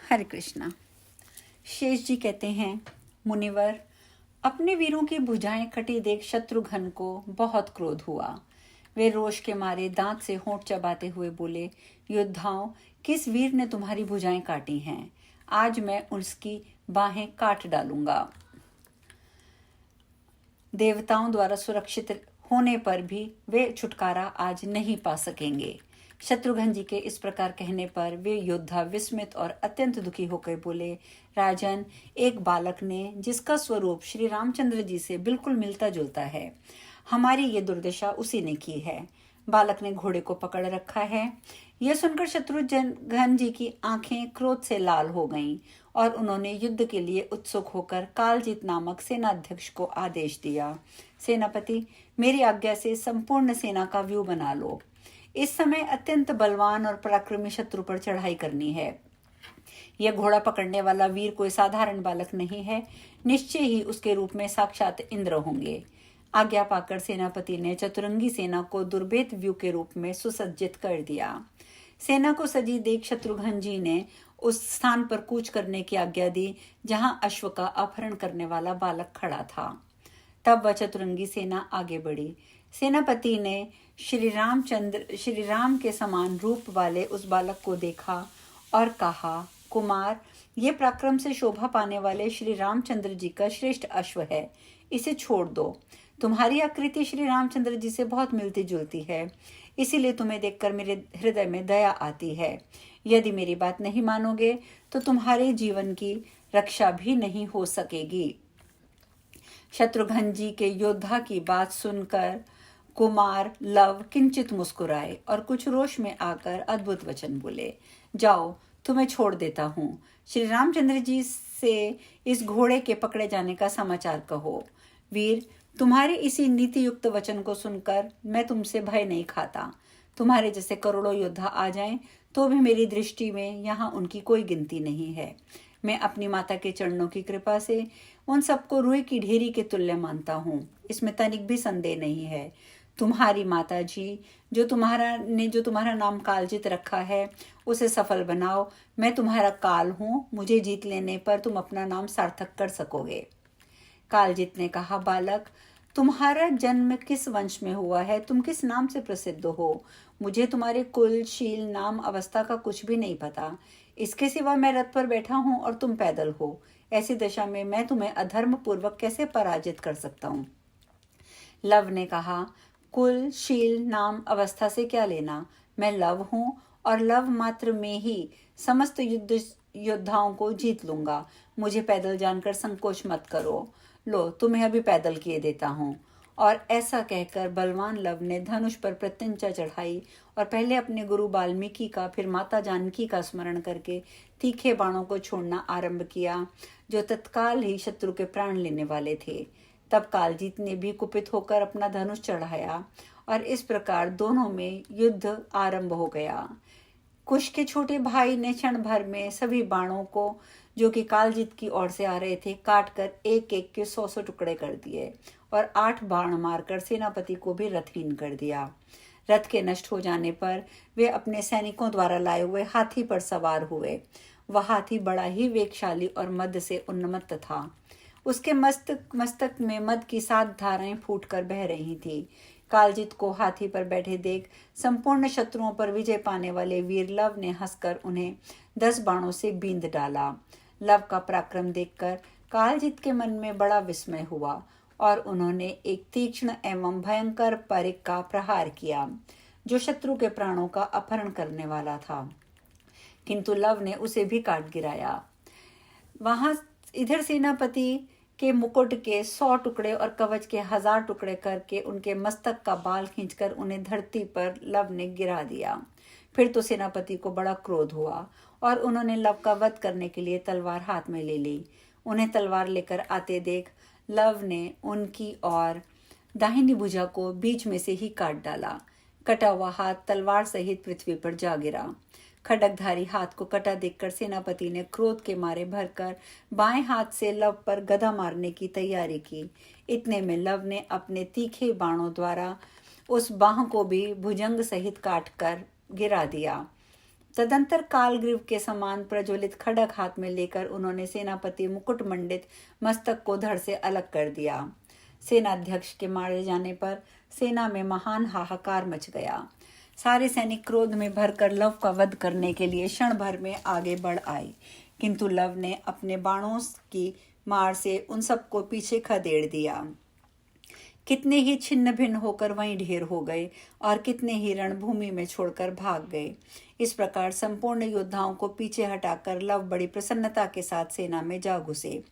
हरे कृष्णा। शेष जी कहते हैं, मुनिवर, अपने वीरों की भुजाएं कटी देख शत्रुघ्न को बहुत क्रोध हुआ। वे रोष के मारे दांत से होंठ चबाते हुए बोले, योद्धाओं, किस वीर ने तुम्हारी भुजाएं काटी हैं? आज मैं उसकी बाहें काट डालूंगा। देवताओं द्वारा सुरक्षित होने पर भी वे छुटकारा आज नहीं पा सकेंगे। शत्रुघ्न जी के इस प्रकार कहने पर वे योद्धा विस्मित और अत्यंत दुखी होकर बोले, राजन, एक बालक ने जिसका स्वरूप श्री रामचंद्र जी से बिल्कुल मिलता जुलता है, हमारी ये दुर्दशा उसी ने की है। बालक ने घोड़े को पकड़ रखा है। यह सुनकर शत्रुघ्न जी की आंखें क्रोध से लाल हो गईं और उन्होंने युद्ध के लिए उत्सुक होकर कालजीत नामक सेनाध्यक्ष को आदेश दिया, सेनापति, मेरी आज्ञा से संपूर्ण सेना का व्यू बना लो। इस समय अत्यंत बलवान और पराक्रमी शत्रु पर चढ़ाई करनी है। यह घोड़ा पकड़ने वाला वीर कोई साधारण बालक नहीं है, निश्चय ही उसके रूप में साक्षात इंद्र होंगे। आज्ञा पाकर सेनापति ने चतुरंगी सेना को दुर्भेद व्यू के रूप में सुसज्जित कर दिया। सेना को सजी देख शत्रुघ्न जी ने उस स्थान पर कूच करने की आज्ञा दी जहां अश्व का अपहरण करने वाला बालक खड़ा था। तब वह चतुरंगी सेना आगे बढ़ी। सेनापति ने श्री राम के समान रूप वाले उस बालक को देखा और कहा, कुमार, ये पराक्रम से शोभा पाने वाले श्री रामचंद्र जी का श्रेष्ठ अश्व है, इसे छोड़ दो। तुम्हारी आकृति श्री रामचंद्र जी से बहुत मिलती जुलती है, इसीलिए तुम्हें देखकर मेरे हृदय में दया आती है। यदि मेरी बात नहीं मानोगे तो तुम्हारे जीवन की रक्षा भी नहीं हो सकेगी। शत्रुघ्न जी के योद्धा की बात सुनकर कुमार लव किंचित मुस्कुराए और कुछ रोष में आकर अद्भुत वचन बोले, जाओ, तुम्हें छोड़ देता हूँ। श्री रामचंद्र जी से इस घोड़े के पकड़े जाने का समाचार कहो। वीर, तुम्हारे इसी नीति युक्त वचन को सुनकर मैं तुमसे भय नहीं खाता। तुम्हारे जैसे करोड़ों योद्धा आ जाएं तो भी मेरी दृष्टि में यहाँ उनकी कोई गिनती नहीं है। मैं अपनी माता के चरणों की कृपा से उन सबको रुई की ढेरी के तुल्य मानता हूँ, इसमें तनिक भी संदेह नहीं है। तुम्हारी माता जी जो तुम्हारा नाम कालजीत रखा है, उसे सफल बनाओ। मैं तुम्हारा काल हूँ, मुझे जीत लेने पर तुम अपना नाम सार्थक कर सकोगे। कालजीत ने कहा, बालक, तुम्हारा जन्म किस वंश में हुआ है? तुम किस नाम से प्रसिद्ध हो? मुझे तुम्हारे कुल, शील, नाम, अवस्था का कुछ भी नहीं पता। इसके सिवा मैं रथ पर बैठा हूँ और तुम पैदल हो। ऐसी दशा में मैं तुम्हें अधर्म पूर्वक कैसे पराजित कर सकता हूँ? लव ने कहा, कुल, शील, नाम, अवस्था से क्या लेना? मैं लव हूँ और लव मात्र में ही समस्त योद्धाओं को जीत लूंगा। मुझे पैदल जानकर संकोच मत करो। लो, तुम्हें अभी पैदल किए देता हूँ। और ऐसा कहकर बलवान लव ने धनुष पर प्रत्यंचा चढ़ाई और पहले अपने गुरु वाल्मीकि का, फिर माता जानकी का स्मरण करके तीखे बाणों को छोड़ना आरंभ किया, जो तत्काल ही शत्रु के प्राण लेने वाले थे। तब कालजीत ने भी कुपित होकर अपना धनुष चढ़ाया और इस प्रकार दोनों में युद्ध आरंभ हो गया। कुश के छोटे भाई ने क्षण भर में सभी बाणों को, जो कि कालजीत की ओर से आ रहे थे, काट कर एक एक के 100 टुकड़े कर दिए और 8 बाण मारकर सेनापति को भी रथहीन कर दिया। रथ के नष्ट हो जाने पर वे अपने सैनिकों द्वारा लाए हुए हाथी पर सवार हुए। वह हाथी बड़ा ही वेगशाली और मद से उन्मत्त था। उसके मस्तक में मद की 7 धाराएं फूटकर बह रही थी। कालजीत को हाथी पर बैठे देख संपूर्ण शत्रुओं पर विजय पाने वाले वीर लव ने हंसकर उन्हें 10 बाणों से बींध डाला। लव का पराक्रम देखकर कालजीत के मन में बड़ा विस्मय हुआ और उन्होंने एक तीक्ष्ण एवं भयंकर परिघ का प्रहार किया, जो शत्रु के प्राणों का अपहरण करने वाला था, किंतु लव ने उसे भी काट गिराया। वहां इधर सेनापति के मुकुट के 100 टुकड़े और कवच के 1000 टुकड़े करके उनके मस्तक का बाल खींचकर उन्हें धरती पर लव ने गिरा दिया। फिर तो सेनापति को बड़ा क्रोध हुआ और उन्होंने लव का वध करने के लिए तलवार हाथ में ले ली। उन्हें तलवार लेकर आते देख लव ने उनकी और दाहिनी भुजा को बीच में से ही काट डाला। कटा हुआ हाथ तलवार सहित पृथ्वी पर जा गिरा। खड्गधारी हाथ को कटा देखकर सेनापति ने क्रोध के मारे भरकर बाएं हाथ से लव पर गदा मारने की तैयारी की। इतने में लव ने अपने तीखे बाणों द्वारा उस बाह को भी भुजंग सहित काट कर गिरा दिया। तदंतर कालग्रीव के समान प्रज्वलित खड़ग हाथ में लेकर उन्होंने सेनापति मुकुट मंडित मस्तक को धड़ से अलग कर दिया। सेनाध्यक्ष के मारे जाने पर सेना में महान हाहाकार मच गया। सारे सैनिक क्रोध में भरकर लव का वध करने के लिए क्षण भर में आगे बढ़ आए, किंतु लव ने अपने बाणों की मार से उन सबको पीछे खदेड़ दिया। कितने ही छिन्न भिन्न होकर वहीं ढेर हो गए और कितने ही रणभूमि में छोड़कर भाग गए। इस प्रकार संपूर्ण योद्धाओं को पीछे हटाकर लव बड़ी प्रसन्नता के साथ सेना में जा घुसे।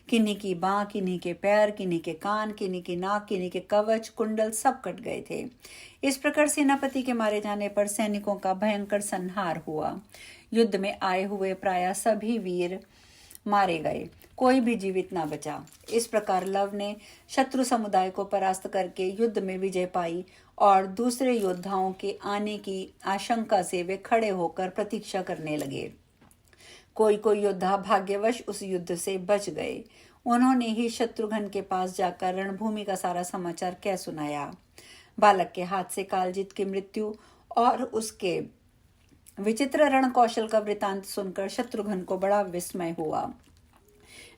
किन्हीं की बाँ, किन्हीं के पैर, किन्हीं के कान, किन्हीं की नाक, किन्हीं के कवच कुंडल सब कट गए थे। इस प्रकार सेनापति के मारे जाने पर सैनिकों का भयंकर संहार हुआ। युद्ध में आए हुए प्रायः सभी वीर मारे गए, कोई भी जीवित ना बचा। इस प्रकार लव ने शत्रु समुदाय को परास्त करके युद्ध में विजय पाई और दूसरे योद्धाओं के आने की आशंका से वे खड़े होकर प्रतीक्षा करने लगे। कोई कोई योद्धा भाग्यवश उस युद्ध से बच गए। उन्होंने ही शत्रुघ्न के पास जाकर रणभूमि का सारा समाचार कह सुनाया। बालक के हाथ से कालजीत की मृत्यु और उसके विचित्र रण कौशल का वृतांत सुनकर शत्रुघ्न को बड़ा विस्मय हुआ।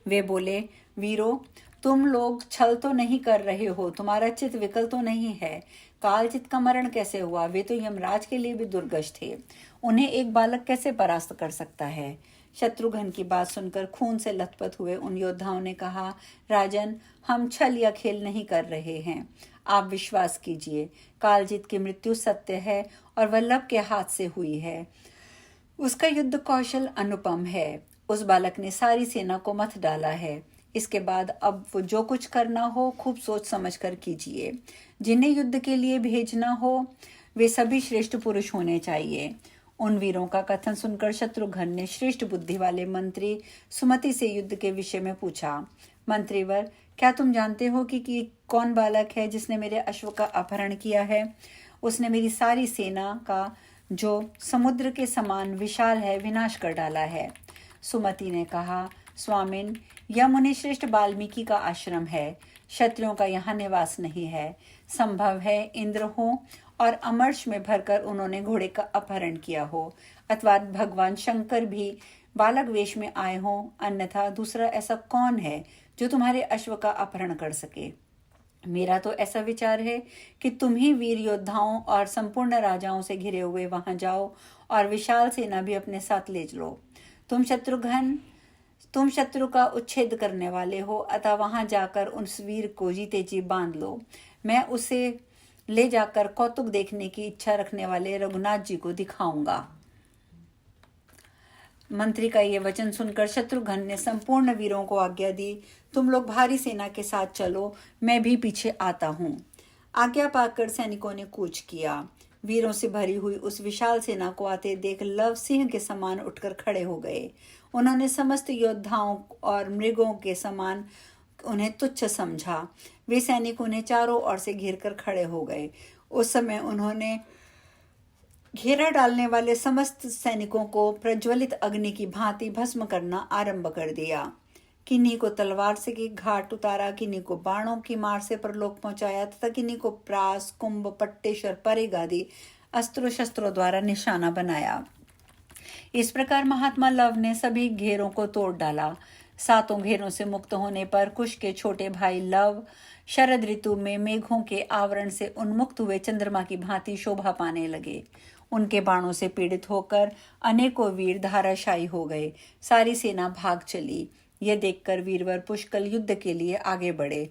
वे बोले, वीरों, तुम लोग छल तो नहीं कर रहे हो, तुम्हारा चित्त विकल तो नहीं है। कालजीत का मरण कैसे हुआ? वे तो यमराज के लिए भी दुर्गश थे, उन्हें एक बालक कैसे परास्त कर सकता है? शत्रुघ्न की बात सुनकर खून से लथपथ हुए उन योद्धाओं ने कहा, राजन, हम छल या खेल नहीं कर रहे हैं, आप विश्वास कीजिए, कालजीत की मृत्यु सत्य है और वल्लभ के हाथ से हुई है। उसका युद्ध कौशल अनुपम है। उस बालक ने सारी सेना को मथ डाला है। इसके बाद अब वो जो कुछ करना हो खूब सोच समझ कर कीजिए। जिन्हें युद्ध के लिए भेजना हो वे सभी श्रेष्ठ पुरुष होने चाहिए। उन वीरों का कथन सुनकर शत्रुघ्न ने श्रेष्ठ बुद्धि वाले मंत्री सुमति से युद्ध के विषय में पूछा। मंत्रीवर, क्या तुम जानते हो कि कौन बालक है जिसने मेरे अश्व का अपहरण किया है? उसने मेरी सारी सेना का, जो समुद्र के समान विशाल है, विनाश कर डाला है। सुमति ने कहा, स्वामिन, यह मुनि श्रेष्ठ वाल्मीकि का आश्रम है, क्षत्रियों का यहाँ निवास नहीं है। संभव है इंद्र हो और अमर्ष में भरकर उन्होंने घोड़े का अपहरण किया हो, अथवा भगवान शंकर भी बालक वेश में आए हों, अन्यथा दूसरा ऐसा कौन है जो तुम्हारे अश्व का अपहरण कर सके? मेरा तो ऐसा विचार है कि तुम ही वीर योद्धाओं और संपूर्ण राजाओं से घिरे हुए वहां जाओ और विशाल सेना भी अपने साथ ले लो। तुम शत्रु का उच्छेद करने वाले हो, अतः वहां जाकर उस वीर को जीते जी बांध लो। मैं उसे ले जाकर कौतुक देखने की इच्छा रखने वाले रघुनाथ जी को दिखाऊंगा। मंत्री का ये वचन सुनकर शत्रुघ्न ने संपूर्ण वीरों को आज्ञा दी, तुम लोग भारी सेना के साथ चलो, मैं भी पीछे आता हूँ। आज्ञा पाकर सैनिकों ने कूच किया। वीरों से भरी हुई उस विशाल सेना को आते देख लव सिंह के समान उठकर खड़े हो गए। उन्होंने समस्त योद्धाओं और मृगों के समान उन्हें तुच्छ समझा। वे सैनिक उन्हें चारों ओर से घेर कर खड़े हो गए। उस समय उन्होंने घेरा डालने वाले समस्त सैनिकों को प्रज्वलित अग्नि की भांति भस्म करना आरंभ कर दिया। किन्हीं को तलवार से घाट उतारा, किन्हीं को बाणों की मार से परलोक पहुंचाया तथा किन्हीं को प्रास, कुंभ, पट्टेश्वर, परिग आदि अस्त्रों शस्त्रों द्वारा निशाना बनाया। इस प्रकार महात्मा लव ने सभी घेरों को तोड़ डाला। सातों घेरों से मुक्त होने पर कुश के छोटे भाई लव शरद ऋतु में मेघों के आवरण से उन्मुक्त हुए चंद्रमा की भांति शोभा पाने लगे। उनके बाणों से पीड़ित होकर अनेकों वीर धाराशायी हो गए। सारी सेना भाग चली। यह देखकर वीरवर पुष्कल युद्ध के लिए आगे बढ़े।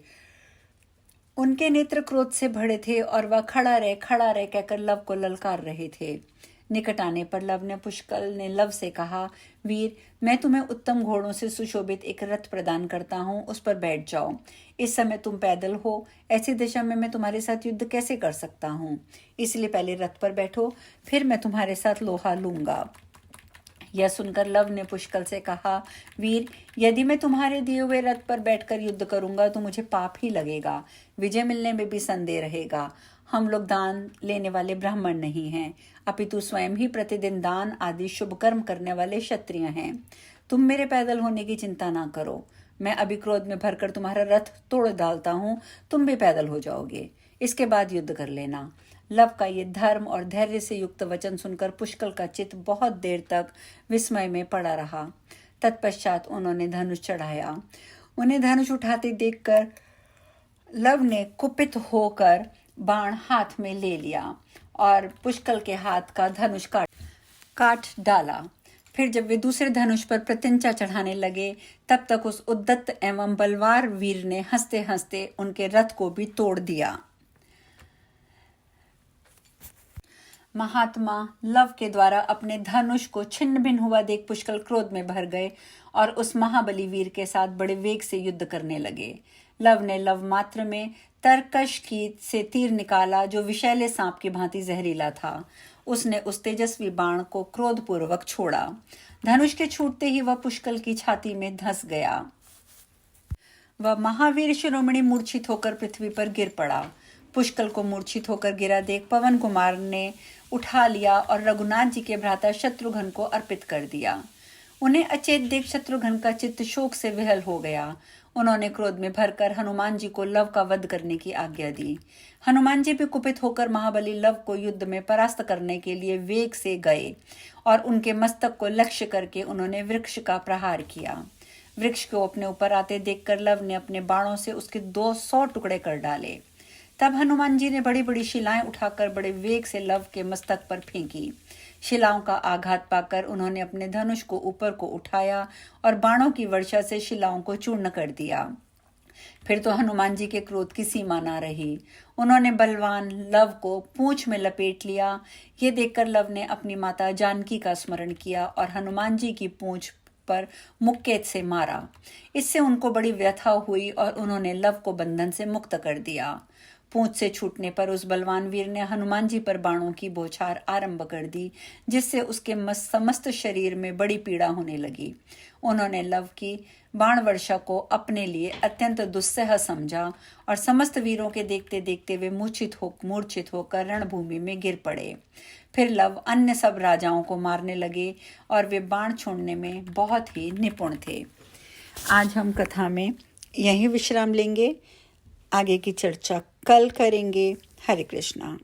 उनके नेत्र क्रोध से भरे थे और वह खड़ा रह कहकर लव को ललकार रहे थे। निकट आने पर पुष्कल ने लव से कहा, वीर, मैं तुम्हें उत्तम घोड़ों से सुशोभित एक रथ प्रदान करता हूँ, उस पर बैठ जाओ। इस समय तुम पैदल हो, ऐसी दिशा में मैं तुम्हारे साथ युद्ध कैसे कर सकता हूँ? इसलिए पहले रथ पर बैठो, फिर मैं तुम्हारे साथ लोहा लूंगा। यह सुनकर लव ने पुष्कल से कहा, वीर, यदि मैं तुम्हारे दिए हुए रथ पर बैठकर युद्ध करूंगा तो मुझे पाप ही लगेगा, विजय मिलने में भी संदेह रहेगा। हम लोग दान लेने वाले ब्राह्मण नहीं हैं, अपितु स्वयं ही प्रतिदिन दान आदि शुभ कर्म करने वाले क्षत्रिय हैं। तुम मेरे पैदल होने की चिंता ना करो, मैं अभी क्रोध में भरकर तुम्हारा रथ तोड़ डालता हूँ, तुम भी पैदल हो जाओगे, इसके बाद युद्ध कर लेना। लव का ये धर्म और धैर्य से युक्त वचन सुनकर पुष्कल का चित्त बहुत देर तक विस्मय में पड़ा रहा। तत्पश्चात उन्होंने धनुष चढ़ाया। उन्हें धनुष उठाते देखकर लव ने कुपित होकर बाण हाथ में ले लिया और पुष्कल के हाथ का धनुष काट डाला। फिर जब वे दूसरे धनुष पर प्रत्यंचा चढ़ाने लगे, तब तक उस उद्दत एवं बलवार वीर ने हंसते हंसते उनके रथ को भी तोड़ दिया। महात्मा लव के द्वारा अपने धनुष को छिन्न भिन्न हुआ देख पुष्कल क्रोध में भर गए और उस महाबली वीर के साथ बड़े वेग से युद्ध करने लगे। लव ने लव मात्र में तरकश की से तीर निकाला जो विषैले सांप की भांति जहरीला था। उसने उस तेजस्वी बाण को क्रोधपूर्वक छोड़ा। धनुष के छूटते ही वह पुष्कल की छाती में धंस गया। वह महावीर शिरोमणि मूर्छित होकर पृथ्वी पर गिर पड़ा। पुष्कल को मूर्छित होकर गिरा देख पवन कुमार ने उठा लिया और रघुनाथ जी के भ्राता शत्रुघ्न को अर्पित कर दिया। उन्हें अचेत देख शत्रुघ्न का चित्त शोक से विहल हो गया। उन्होंने क्रोध में भरकर हनुमान जी को लव का वध करने की आज्ञा दी। हनुमान जी भी कुपित होकर महाबली लव को युद्ध में परास्त करने के लिए वेग से गए और उनके मस्तक को लक्ष्य करके उन्होंने वृक्ष का प्रहार किया। वृक्ष को अपने ऊपर आते देखकर लव ने अपने बाणों से उसके 200 टुकड़े कर डाले। तब हनुमान जी ने बड़ी बड़ी शिलाएं उठाकर बड़े वेग से लव के मस्तक पर फेंकी। शिलाओं का आघात पाकर उन्होंने अपने धनुष को ऊपर को उठाया और बाणों की वर्षा से शिलाओं को चूर्ण कर दिया। फिर तो हनुमान जी के क्रोध की सीमा ना रही। उन्होंने बलवान लव को पूंछ में लपेट लिया। ये देखकर लव ने अपनी माता जानकी का स्मरण किया और हनुमान जी की पूंछ पर मुक्केत से मारा। इससे उनको बड़ी व्यथा हुई और उन्होंने लव को बंधन से मुक्त कर दिया। पूंछ से छूटने पर उस बलवान वीर ने हनुमान जी पर बाणों की बौछार आरंभ कर दी, जिससे उसके समस्त शरीर में बड़ी पीड़ा होने लगी। उन्होंने लव की बाण वर्षा को अपने लिए अत्यंत दुस्सह समझा और समस्त वीरों के देखते देखते वे मूर्छित होकर रणभूमि में गिर पड़े। फिर लव अन्य सब राजाओं को मारने लगे और वे बाण छोड़ने में बहुत ही निपुण थे। आज हम कथा में यहीं विश्राम लेंगे। आगे की चर्चा कल करेंगे। हरे कृष्णा।